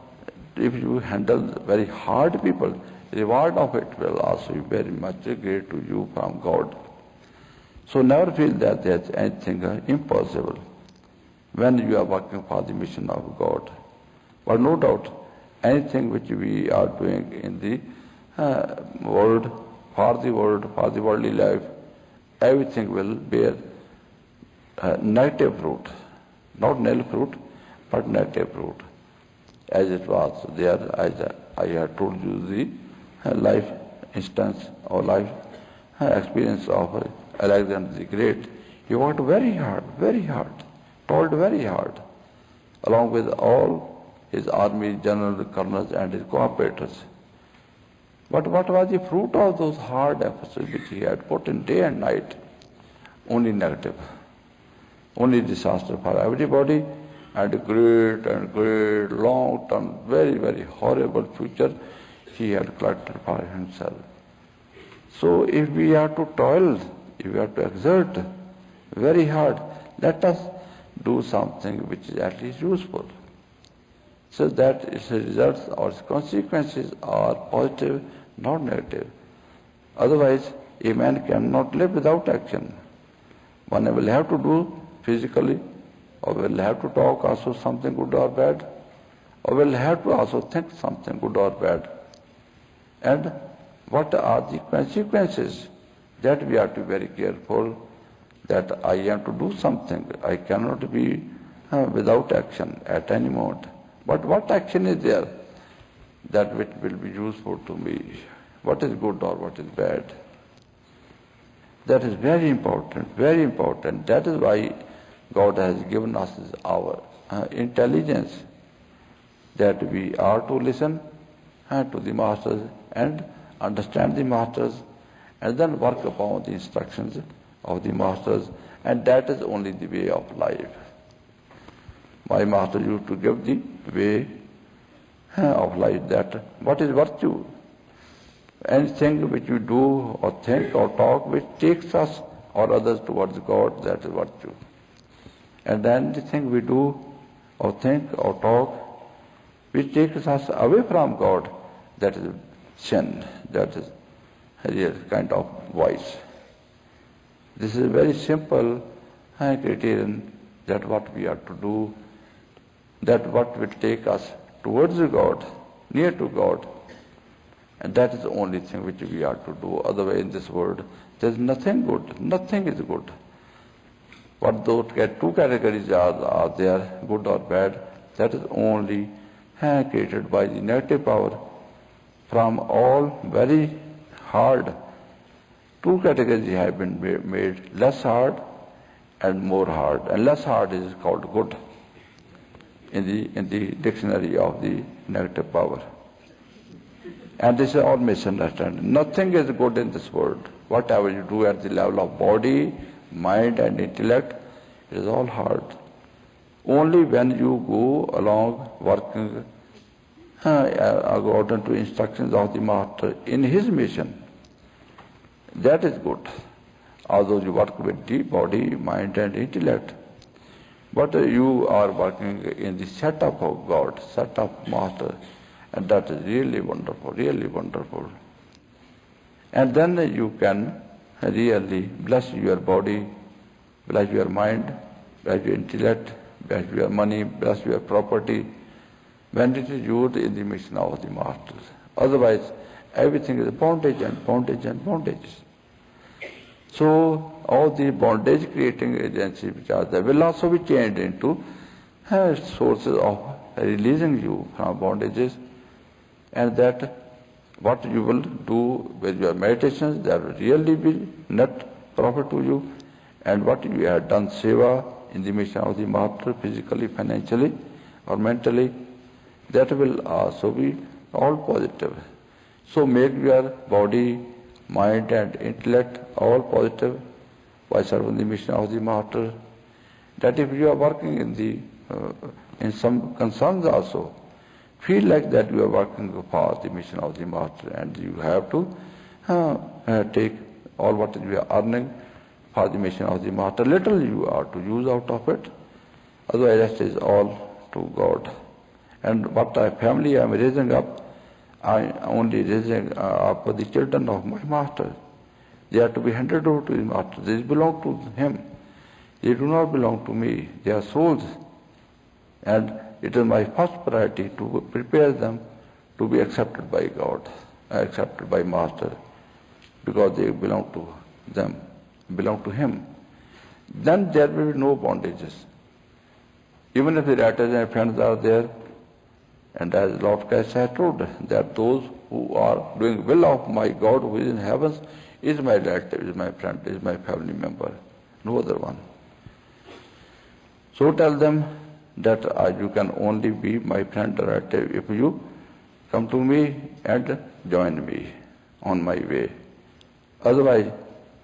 S1: if you handle very hard people, reward of it will also be very much great to you from God. So never feel that there is anything impossible when you are working for the mission of God. But no doubt, anything which we are doing in the world, for the worldly life, everything will bear negative fruit, not nil fruit, but negative fruit, as it was there, as I have told you the life instance or life experience of Alexander the Great. He worked very hard, toiled very hard, along with all his army generals, colonels, and his cooperators. But what was the fruit of those hard efforts which he had put in day and night? Only negative, only disaster for everybody, and a great, long-term, very horrible future he had collected for himself. So if we are to toil, if we are to exert very hard, let us do something which is at least useful, so that its results or its consequences are positive, not negative. Otherwise, a man cannot live without action. One will have to do physically, or will have to talk also something good or bad, or will have to also think something good or bad. And what are the consequences? That we have to be very careful, that I am to do something. I cannot be without action at any moment. But what action is there that which will be useful to me? What is good or what is bad? That is very important, very important. That is why God has given us our intelligence, that we are to listen to the masters and understand the masters, and then work upon the instructions of the masters, and that is only the way of life. My master used to give the way of life, that what is virtue? Anything which we do or think or talk which takes us or others towards God, that is virtue. And anything we do or think or talk which takes us away from God, that is sin, that is a real kind of vice. This is a very simple criterion, that what we are to do, that what will take us towards God, near to God, and that is the only thing which we are to do. Otherwise in this world there is nothing good, nothing is good. What those two categories are there, good or bad, that is only created by the negative power from all very hard. Two categories have been made, less hard and more hard. And less hard is called good in the dictionary of the negative power. And this is all misunderstanding. Nothing is good in this world. Whatever you do at the level of body, mind and intellect, it is all hard. Only when you go along working according to instructions of the master in his mission, that is good. Although you work with the body, mind and intellect, but you are working in the setup of God, setup master, and that is really wonderful, really wonderful. And then you can really bless your body, bless your mind, bless your intellect, bless your money, bless your property, when it is used in the mission of the masters. Otherwise, everything is bondage and bondage and bondage. So, all the bondage creating agencies which are there will also be changed into sources of releasing you from bondages, and that what you will do with your meditations, that will really be net profit to you, and what you have done seva in the mission of the master, physically, financially or mentally, that will also be all positive. So make your body, mind and intellect all positive by serving the mission of the master. That if you are working in some concerns also, feel like that you are working for the mission of the master, and you have to take all what you are earning for the mission of the master. Little you are to use out of it, otherwise rest is all to God. And what family I am raising up, I am only raising up the children of my master. They are to be handed over to the master. They belong to him. They do not belong to me. They are souls. And it is my first priority to prepare them to be accepted by God, accepted by master, because they belong to them. belong to him, then there will be no bondages. Even if the relatives and friends are there, and as Lord Christ has told, that those who are doing will of my God who is in heavens is my relative, is my friend, is my family member, no other one. So tell them that you can only be my friend or relative if you come to me and join me on my way. Otherwise,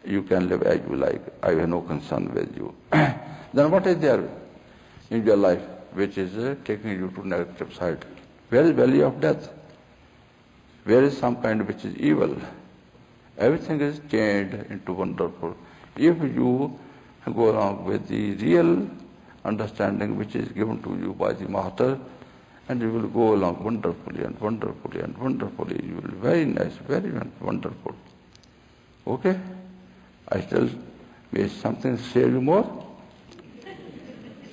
S1: you can live as you like. I have no concern with you. Then what is there in your life which is taking you to negative side? Where is valley of death? Where is some kind which is evil? Everything is changed into wonderful. If you go along with the real understanding which is given to you by the Master, and you will go along wonderfully and wonderfully and wonderfully. You will be very nice, very wonderful. Okay? I still may something share you more?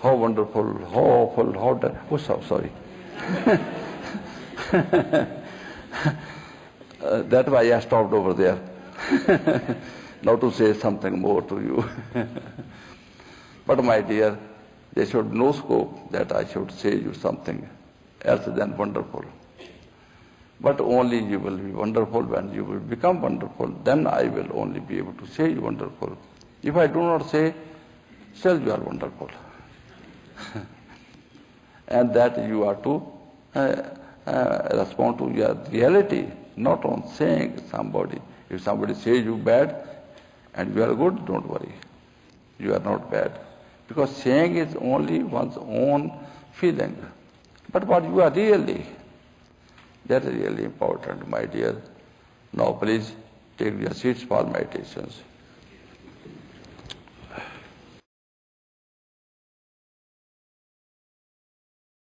S1: How wonderful, how awful, how so sorry. That's why I stopped over there. Now to say something more to you. But my dear, there should no scope that I should say you something else than wonderful. But only you will be wonderful when you will become wonderful. Then I will only be able to say you wonderful. If I do not say, still you are wonderful. And that you are to respond to your reality, not on saying somebody. If somebody says you bad and you are good, don't worry. You are not bad. Because saying is only one's own feeling. But what you are really, that is really important, my dear. Now please take your seats for meditations.